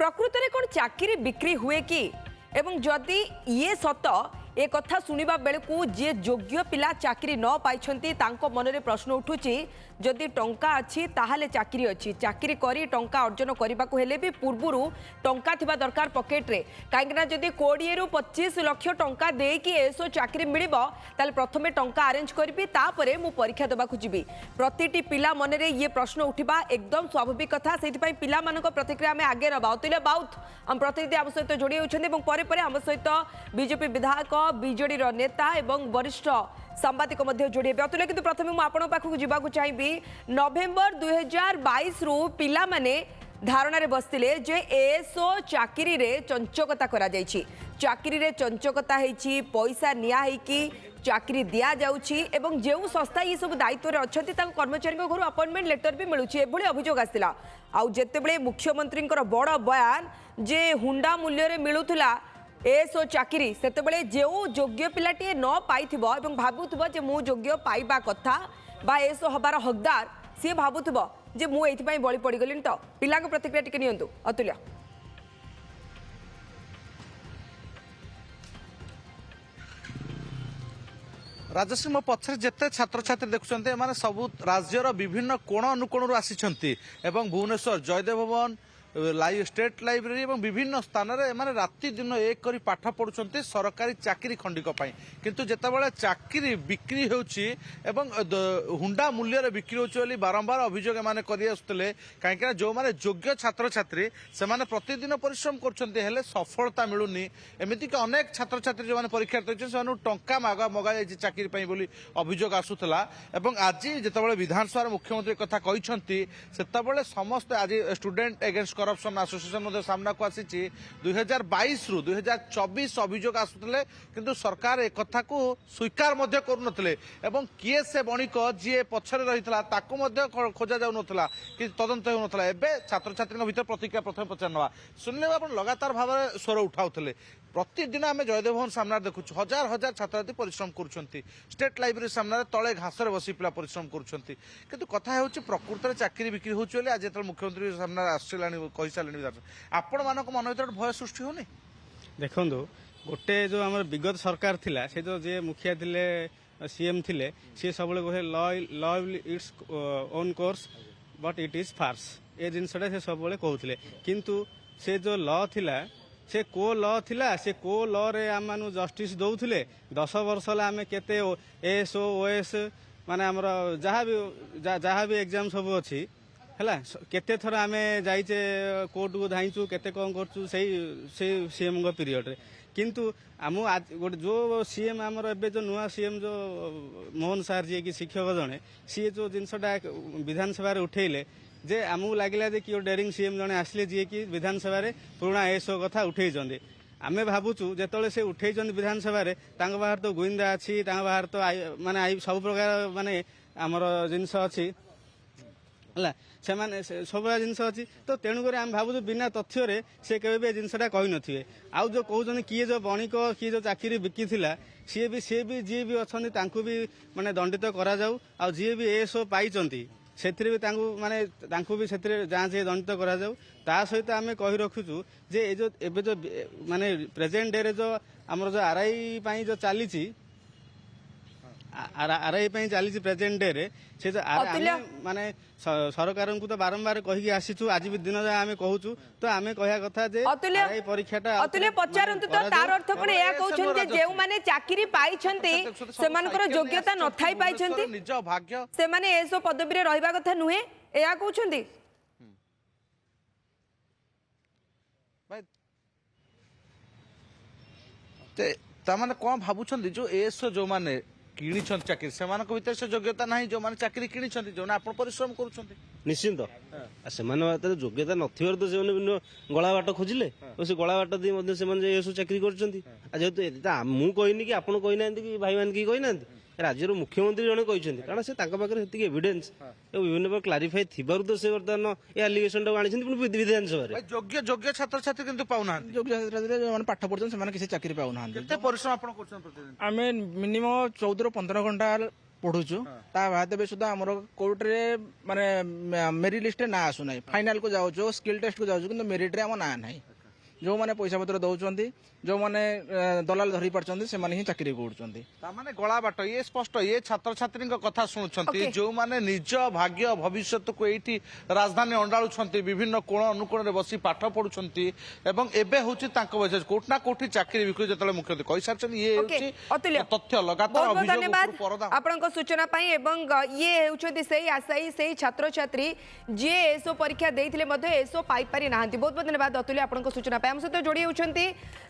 प्रकृत में कौन चाकरी बिक्री हुए कि एवं जदि ये सत ए कथा सुनिबा बेलकु जे योग्य पिला चाकरी न पाइछंती तांको मनरे प्रश्न उठुची जदि टंका अच्छी ताहाले चाकरी अच्छी चाकरी करी टंका अर्जन करने को हेले भी पूर्वरु टंका थिबा दरकार पॉकेट रे काईना जदि 20 रु 25 लाख टंका देकी एसो चाकरी मिलिबो ताले प्रथमे टंका अरेंज करबी तापरे मु परीक्षा देबा को जिबी प्रतिटी पिला मनरे ये प्रश्न उठिबा एकदम स्वाभाविक कथा सेति पई पिला मानको प्रतिक्रिया में आगे नबा अतुल्य बाउत हम प्रतिनिधि आम सहित जोड़ी होछन्ते एवं परे परे आम सहित बीजेपी विधायक बीजेडी नेता एवं वरिष्ठ सांबादिक जोड़ी हे अतुल्य किंतु प्रथमे मु आपण पाखक जिबाकु चाहिबी नवेम्बर 2022 रु पिला माने धारणा रे बसतिले जे एसओ चाकरी रे चंचकता करा जायछि चाकरी रे चंचकता हेछि पैसा निया हेकि चाकरी दिया जाउछि एवं जेउ संस्था ये सब दायित्व रे अछंती तांको कर्मचारी घर अपॉइंटमेंट लेटर भी मिलुछि एभली अभियोग आसिला आउ जेतेबेले मुख्यमंत्री बड़ बयान जे हुंडा मूल्य रे मिलुथला एसओ चाकरी सेतेबेले जेउ योग्य पिलाटी न पाइथिबो एवं भाबुथबो जे मु योग्य पाइबा कथा बा एसओ हबार हकदार सी भाबुथबो जे मु एथिपाई बळी पड़ी गलिन तो पिलांक प्रतिक्रिया टिके नियंतु अतुल्य राजश्री मो पछरे जेते छात्र छात्री देखुछन्ते माने सब राज्यर विभिन्न कोण अनुकोण आसीछन्ती एवं भुवनेश्वर जयदेव भवन स्टेट लाइब्रेरी एवं विभिन्न स्थान में राति दिन एक करी पाठ पढ़ुंट सरकारी चाकरी खंडिक किंतु जितेबाला चाकरी बिक्री होउछि एवं हुंडा मूल्य बिक्री होउछि बारंबार अभियोग एमाने करि आसुतले कहीं जो माने योग्य छात्र छात्री से माने प्रतिदिन परिश्रम करछन्ते हेले सफलता मिलुनी एमिति कि अनेक छात्र छात्री जो माने परीक्षा देछन से टंका मगा जायछि चाकरी पई बोली अभियोग आसुतला एवं आज जितेबाला विधानसभा मुख्यमंत्री कथा कहिसंती सेतेबाला समस्त आज स्टूडेंट एगेंस्ट करप्शन एसोसिएशन सामना को आसी 2022 रु 2024 अभियोग आसुतले किंतु सरकार एक कथा को स्वीकार मध्य करुनथले एवं किए से बणिक जी पछरे रहितला ताको मध्य खोजा जाउ नथला कि तदंत हो नथला एबे छात्र छात्री भीतर प्रतिक्रिया प्रथम पचारनवा सुनले आपण लगातार भाव स्वर उठाउथले प्रतिदिन आम जयदेव भवन सामने देखु हजार हजार छात्रार्थी परिश्रम करुँच स्टेट लाइब्रेरी सामने तले घासरे बसी पिला परिश्रम करुँच किंतु कथा हो प्रकृत में चाकरी बिक्री होची आज जो मुख्यमंत्री सामने आसला कही सारे आपण मान मन भर भय सृष्टि होनी देखो गोटे जो आम विगत सरकार थिला से जो जे मुखिया थिले सीएम थिले सी सब law its own course but it is farce a जिनसटा से सब कहते किंतु से जो लॉ थिला से को लॉ थिला से को लॉ रे आम मानु जस्टिस दउथिले 10 वर्ष ला आमे केते एएसओ ओएस माने हमर जहाँ भी एग्जाम सब अछि हला केते थर आमे जाइचे कोर्ट को धाइचु केते कोन करचु से सीएम को पीरियड रे किंतु आम गोटे जो सीएम आमर एबे जो नुआ सीएम जो मोहन सार जी की शिक्षक जने सी जो जिनसटा विधानसभा रे उठेले जे आमको लगिला जे कि डेरिंग सीएम जने आसले जी कि विधानसभा रे पुराना एसओ कथा उठेइछन्ते आमे भाबुचु जेतले से उठेइछन्ते विधानसभा रे तांग बाहर तो गुइंदा अछि तांग बाहर तो माने सब प्रकार माने हमर जिंस अछि हला से माने सब जिंस अछि तो तेणु करे हम भाबुचु बिना तथ्य रे से केबे बे जिंसटा कहि नथिबे आउ जो कहउछन किए जो बणिक किए जो चाकरी बिकी थिला से भी जी भी अछन्ती तांकु भी माने दंडित करा जाऊ आ जी भी एसओ पाइचन्ती सेथिरे भी तांकु भी सेथिरे जांच दंडित करा जाऊ ता सहित आमे कहि रखुछु जे ए जो एबे जो माने प्रेजेंट डे रे जो हमर जो आरआई पई जो चालीची आरआई पई चालीची प्रेजेंट डे रे से जो माने सरकार को तो बारंबार कहि आसीछु आज भी दिन जा आमे कहूछु तो आमे कहया कथा जे आरआई परीक्षाटा अतुल्य पचारंतु तो तार अर्थ कोन या कहउछन जे जेउ माने चाकरी पाइछन्ते सेमानकर योग्यता न थाई पाइछन्ते निज भाग्य से माने एसो पदवी रे रहबा कथा नुहे या कहउछन्ती तामाने कोन भाबुछन्ती जो एसो जो माने किणी चाकरी से भीतर से योग्यता ना जो मैंने चाकरी किणी जो आप परिश्रम कर निश्चिंत से योग्यता नथिबार तो से गला बाट खोजिले से गला बाट दी चाकरी कर मु कहनी कि आपड़ कहना कि भाई मान कि कहना राज्यर मुख्यमंत्री जने कहते कारण से पाखे एविडेंस विभिन्न प्रकार क्लारिफाई थिबारु तो से बर्तमान ए एलिगेशन टाक आनी विधानसभा योग्य योग्य छात्र छात्री किंतु पाउना योग्य छात्र छात्री जो पाठ पढ़ुछन से किसी चाकरी पाउना परिश्रम आप आम मिनिमम 14 ରୁ 15 घंटा पढ़ुचु ता बाद भी सुधा हमर कोर्ट रे माने मेरिट लिस्ट ना आसु नाही फाइनल को जाउचो स्किल टेस्ट को जाउचो किंतु मेरिट रे हम ना नाही जो माने पैसा पत्र दउचंती जो माने दलाल धरी परचंती से माने ही चाकरी करचंती तामाने गला बाट ये स्पष्ट ये छात्र छात्री कथा शुणुछंती जो माने निज भाग्य भविष्य को एठी राजधानी अंडाळुछंती विभिन्न कोण अनुकोण रे बसी पाठ पढुछंती एवं एबे होची तांको वजह कोट ना कोठी चाकरी बिक्री जतले मुख्यमंत्री कहि सारछन ये होची तथ्य लगातार बहुत अभियोग धन्यवाद उपरु परदा आपनको सूचना पाई एवं ये हेउछथि सेही आशायी सेही छात्र छात्री जे एसओ परीक्षा देइथिले मध्ये एसओ पाई पारि नाहंती बहुत बहुत धन्यवाद अतुल्य आपनको सूचना पाई हम सहित जोड़ी होउछंती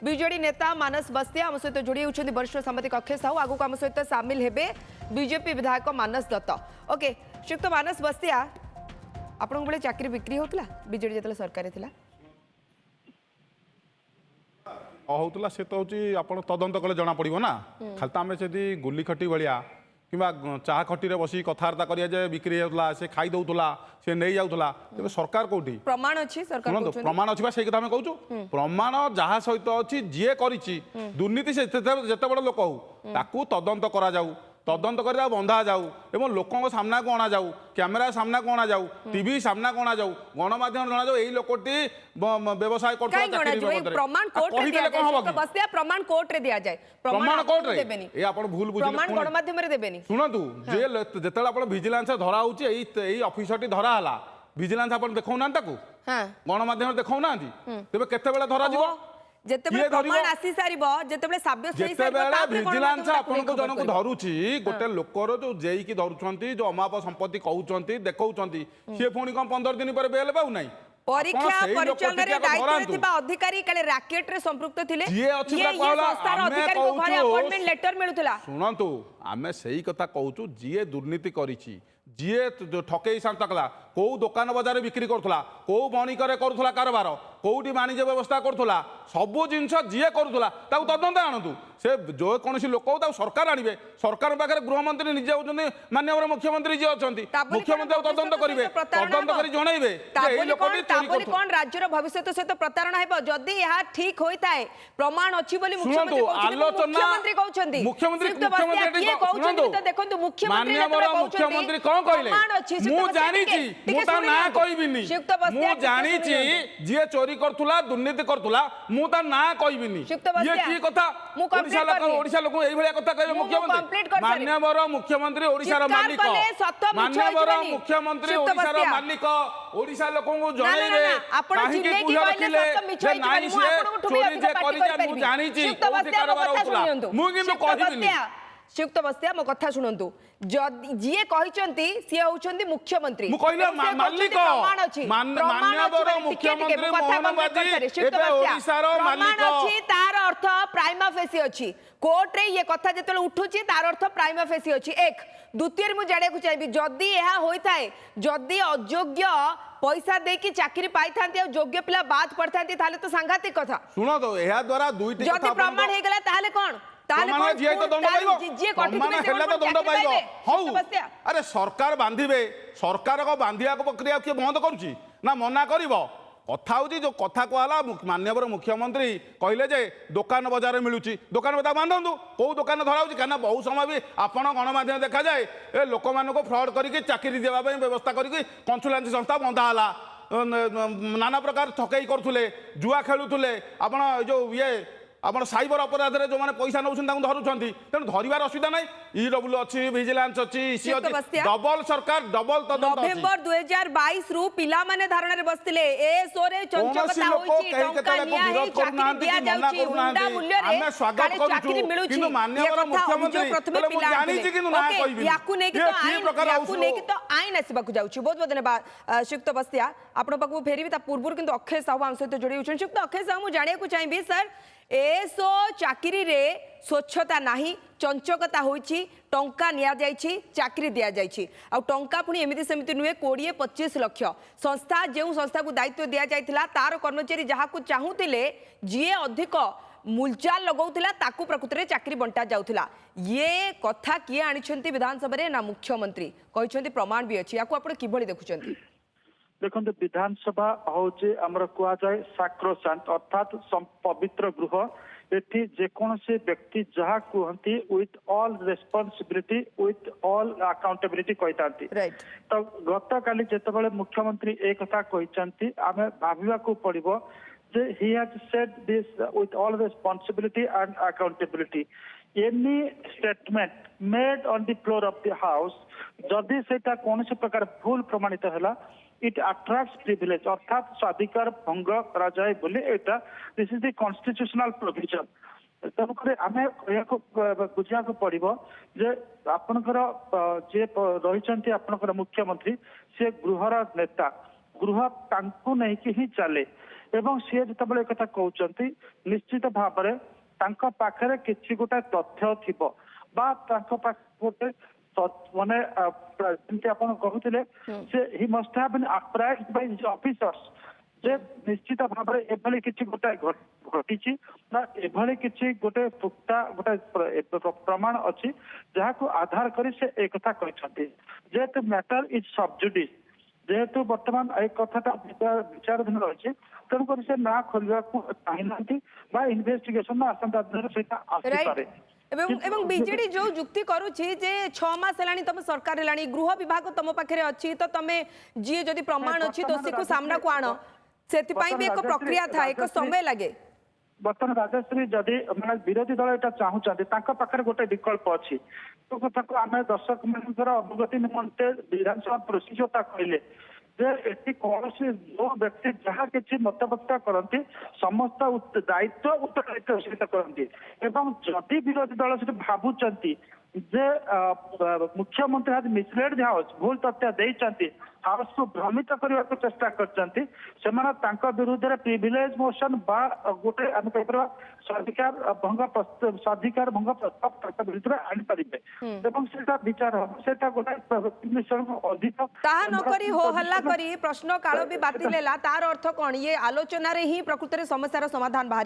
बीजेडी नेता मानस बस्तिया हम सहित जोड़ी होउछंती वरिष्ठ सांबादिक अक्षय साहू आगु को हम सहित शामिल हेबे बीजेपी विधायक मानस दत्त ओके श्रीयुक्त मानस बस्तिया आपनको बळे चाकरी बिक्री होतला बीजेडी जतले सरकार थिला होता से तो हूँ आप तदंत कले जना पड़ो ना खाली तो आम से गुली खटी भाया कि चाह खटी बस कथबार्ता करिया बिक्री होता से खाई दौला से नहीं जाऊला तेज सरकार कौटी प्रमाण अछि सरकार शुणु प्रमाण अच्छी से कथा कहूँ प्रमाण जहाँ सहित अच्छी जी कर दुर्नीति से जिते बड़ लोक हो तदंत करा जाऊ तदंत कर बंधा जाऊ एवं लोकों सामना को अणा जाऊ कैमेरा सामना को अणा जाऊ टीवी सामना को अणा जाऊ गणमाध्यम जना जाऊ यही लोकटी व्यवसाय प्रमाण कोर्ट रे दिया जाए प्रमाण कोर्ट रे ए आपण भूल बुझिले प्रमाण गणमाध्यम रे देबेनी सुनंतु जे जेतला आपण विजिलेंस धरा होची एई ऑफिसरटी धरा हला विजिलेंस आपण देखौ ना ताकू हां गणमाध्यम देखौ नांती तेबे केते बेला धरा जीवो जेतेबेले प्रमाण आसी सारिबो जेतेबेले साब्यस्त होई सारिबो जेतेबेले विजिलेंस आपनको जनको धरुची गोटे लोकर जो जेई की धरुछंती जो अमाप संपत्ति कहउचंती देखौचंती से पुणी कोन 15 दिन पर बेल पाउ नाही परीक्षा परिचालन रे दायित्व थिबा अधिकारी काले रैकेट रे संपृक्त थिले ये संस्थार अधिकारी को घरे अपॉइंटमेंट लेटर मिलुतला सुनंतु आमे सही कथा कहउचु जिए दुर्नीति करिछि जिए ठकई सांतकला कौ दुकान बजार बिक्री करुला कौ बणिकर करुला कारबार कौटी वाणिज्य व्यवस्था करुला सबू जिनस जी करुला तदंत आणतु से जो कौन लोक सरकार आणवे सरकार पाखे गृहमंत्री निजे होती माननीय मुख्यमंत्री जी अच्छा मुख्यमंत्री तदंत करेंगे तदंत कर जनइबे कौन राज्यर भविष्य सहित प्रतारणा हेबो जदि यह ठीक होता है प्रमाण अछि बोली मुख्यमंत्री कहउछंती मुख्यमंत्री कौन कहले मु जानी मु ता ना कहबिनी मु जानी जे चोरी करथुला दुर्नीति करथुला मु ता ना कहबिनी ये की कथा ओडिशा लोक एई भलिया कथा कहबे मुख्यमंत्री माननीय मुख्यमंत्री ओडिशा रो मालिक माननीय मुख्यमंत्री ओडिशा रो मालिक ओडिशा लोक को जणैबे काहे की कुह रखिले जे नाइ से चोरी जे करि जे मु जानी कोठी कारबार होतला मु किंतु कहबिनी श्रीयुक्त बस्तिया मो कथा शुणु जी कहते सी होउछंती मुख्यमंत्री मालिक माननीय मुख्यमंत्री मोहन बाजी एबे ओडिसा रो मालिक अछि तार अर्थ प्राइमा फेसी अछि कोर्ट रे ये कथा जेतले उठुची तार अर्थ प्राइमा फेसी अछि एक द्वितीय मु जाने को चाहिबी जदी एहा होई थाए जदी अयोग्य पैसा देकी चाकरी पाई थांती आ योग्य पिला बात पड़थांती ताले तो सांघातिक कथा सुनो तो एहा द्वारा दुईटी कथा जदी प्रमाण हे गेला ताले कोन अरे सरकार बांधे सरकार को बांधिया प्रक्रिया किए बंद करुच्ची ना मना कर कथा हूँ जो कथा कहला माननीय मुख्यमंत्री कहले जे दुकान बजार मिलूँ दुकान बजार बांधतु कौ दुकान धरा कहीं बहुत समय भी आपण गणमाध्यम देखा जाए ए लोक मान फ्रड करके चाकरी देवाई व्यवस्था करके कंसल्टेंसी संस्था बंधा नाना प्रकार ठकई करुले जुआ खेलुले आपण जो ये आपण साइबर अपराध रे जो माने पैसा नउछन तांको धरुछंती तेन धरिबार असुविधा नै ईडब्ल्यू अछि विजिलेंस अछि ईसी अछि डबल सरकार डबल तदंत अछि नवेम्बर 2022 रु पिला माने धारणा रे बसतिले ए सोरे चंचकता होईची टंका निया हे चाकरी दिया जाउची हुंडा मूल्य रे हम स्वागत करू किंतु माननीय मुख्यमंत्री बोले मु जानि छी किंतु ना कहबी याकु नै कि तो आईन आसीबा को जाउची बहुत बहुत धन्यवाद श्रीयुक्त बस्तिया आपण पाकु फेरीबी ता पूर्वरु किंतु अक्षय साहू हम सहित जोड़ी होछन श्रीयुक्त अक्षय साहू मु जानिया को चाहिबी सर एसो चाकरी रे स्वच्छता नाही चंचकता होईची टंका निया जाईची चाकरी दिया जाईची आ टंका पुनी एमिति सेमिति नुहे 20-25 लाख संस्था जेउ संस्था को दायित्व दिया जाइथिला तार कर्मचारी जहा को चाहूतिले जे अधिक मूलचाल लगाउथिला ताकू प्रकृति रे चाकरी बंटा जाउथिला ये कथा किए आनिछंती विधानसभा रे ना मुख्यमंत्री कहिछंती प्रमाण भी अछि याकू आपण किभଳି देखुछंती देखो विधानसभा हूँ आमर कह जाए साक्रोशांत अर्थात पवित्र गृह एठी जेकोसी व्यक्ति जहाँ कहती with all responsibility with all accountability कहता राइट तो गत काली जितेबाला मुख्यमंत्री एक कथा कहते आम भाविबा को पड़ो जे he has said this with all responsibility and accountability. Any statement made on the floor of the house जदि सेटा कौन से प्रकार भूल प्रमाणित है इट अट्रैक्ट्स प्रिविलेज अर्थात स्वाधिकार भंग करा जाए बोले एटा this is the constitutional provision तेणुक आम बुझा पड़ो जे आपणकर जे रही आपणकर मुख्यमंत्री सी गृहर नेता गृह तांकु नहीं कि ही चले एवं सी जिते एक कथा कहते निश्चित भाव में पाखे किसी गोटे तथ्य थी गोटे माने जमी आप कहते ही must have been apprised by his officers जे निश्चित भाव में एभली किसी गोटे घटी एभली किसी गोटे पुख्ता गोटे प्रमाण अच्छी जहाँ को आधार कर से एक कथा कहते जेहेतु मैटर इज सबजुडिस जेहेतु बर्तमान एक कथाटा विचाराधीन रही तेणुक से ना खोलने चाहिए इन्वेस्टिगेशन आसंता दिन से आसपे एवं बीजेडी जो युक्ति करुछि जे 6 मास हेलानी तुम सरकार हेलानी गृह विभाग तुम पाखे अच्छी तो तुम जी जदि प्रमाण अच्छी दोषी को सामना को आण से भी एक प्रक्रिया था एक समय लगे बर्तमान राजश्री जदि मैंने विरोधी दल यहाँ चाहूँगी पाखे गोटे विकल्प अच्छी तो कथा को आम दर्शक मान अवगति निमंते विधानसभा प्रोसीजर कहले जे कौन जो व्यक्ति जहाँ किसी मतबक्ता करती समस्त दायित्व उत्तरदायित्व सहित करती एवं जदि विरोधी दल से भावुंट जे मुख्यमंत्री आज मिसलेड हाउस भूल तथ्य देते हाउस को भ्रमित करने को चेष्टा कर विरुद्ध में प्रिविलेज मोशन बा गोटे आम कह स्वाधिकार भंग प्रस्ताव विरुद्ध आनी पारे विचार हम गोटे अधिक ताहा नकरी हो हल्ला करी प्रश्न काल भी बातिल तार अर्थ कौन ये आलोचना रे ही प्रकृत समस्यार समाधान बाहर